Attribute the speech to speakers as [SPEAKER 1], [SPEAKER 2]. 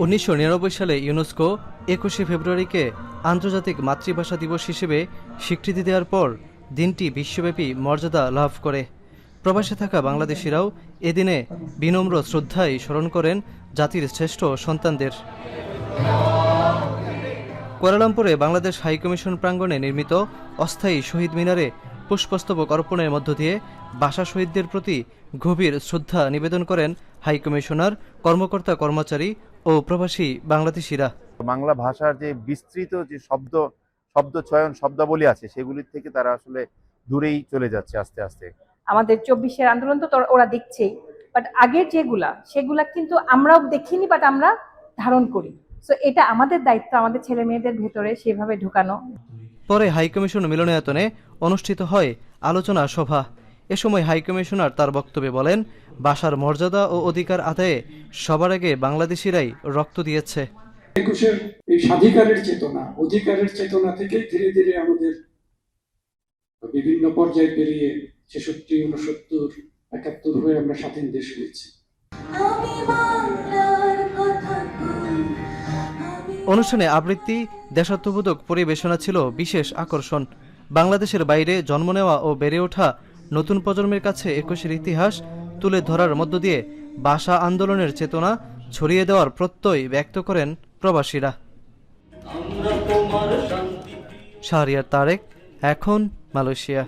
[SPEAKER 1] 1999 সালে ইউনেস্কো 21শে ফেব্রুয়ারিকে আন্তর্জাতিক মাতৃভাষা দিবস হিসেবে স্বীকৃতি দেওয়ার পর দিনটি বিশ্বব্যাপী মর্যাদা লাভ করে। প্রবাসে থাকা বাংলাদেশিরাও এদিনে বিনম্র শ্রদ্ধায় স্মরণ করেন জাতির শ্রেষ্ঠ সন্তানদের। কুয়ালালামপুরে বাংলাদেশ হাইকমিশন প্রাঙ্গণে নির্মিত অস্থায়ী শহীদ মিনারে পুষ্পস্তবক অর্পণের মধ্য দিয়ে ভাষা শহীদদের প্রতি গভীর শ্রদ্ধা নিবেদন করেন হাইকমিশনার, কর্মকর্তা কর্মচারী ও প্রবাসী বাংলাদেশিরা।
[SPEAKER 2] বাংলা ভাষার যে বিস্তৃত যে শব্দ চয়ন শব্দাবলী আছে সেগুলির থেকে তারা আসলে দূরেই চলে যাচ্ছে আস্তে আস্তে।
[SPEAKER 3] আমাদের 24-এর আন্দোলন তো ওরা দেখছেই, বাট আগের সেগুলা কিন্তু আমরাও দেখিনি, বাট আমরা ধারণ করি। সো এটা আমাদের দায়িত্ব, আমাদের ছেলে মেয়েদের ভেতরে সেভাবে ঢুকানো।
[SPEAKER 1] পরে হাইকমিশন মিলনায়তনে অনুষ্ঠিত হয় আলোচনা সভা। এ সময় হাইকমিশনার তার বক্তব্যে বলেন, ভাষার মর্যাদা ও অধিকার আদায়ে সবার আগে বাংলাদেশিরাই রক্ত দিয়েছে।
[SPEAKER 4] 21-এর এই স্বাধিকারের চেতনা, অধিকারের চেতনা থেকে ধীরে ধীরে আমাদের বিভিন্ন পর্যায়ে পেরিয়ে 66, 69, 71 হয়ে আমরা স্বাধীন দেশ হয়েছি।
[SPEAKER 1] অনুষ্ঠানে আবৃত্তি, দেশাত্মবোধক পরিবেশনা ছিল বিশেষ আকর্ষণ। বাংলাদেশের বাইরে জন্ম নেওয়া ও বেড়ে ওঠা নতুন প্রজন্মের কাছে 21-এর ইতিহাস তুলে ধরার মধ্য দিয়ে ভাষা আন্দোলনের চেতনা ছড়িয়ে দেওয়ার প্রত্যয় ব্যক্ত করেন প্রবাসীরা। শাহরিয়ার তারেক, এখন মালয়েশিয়া।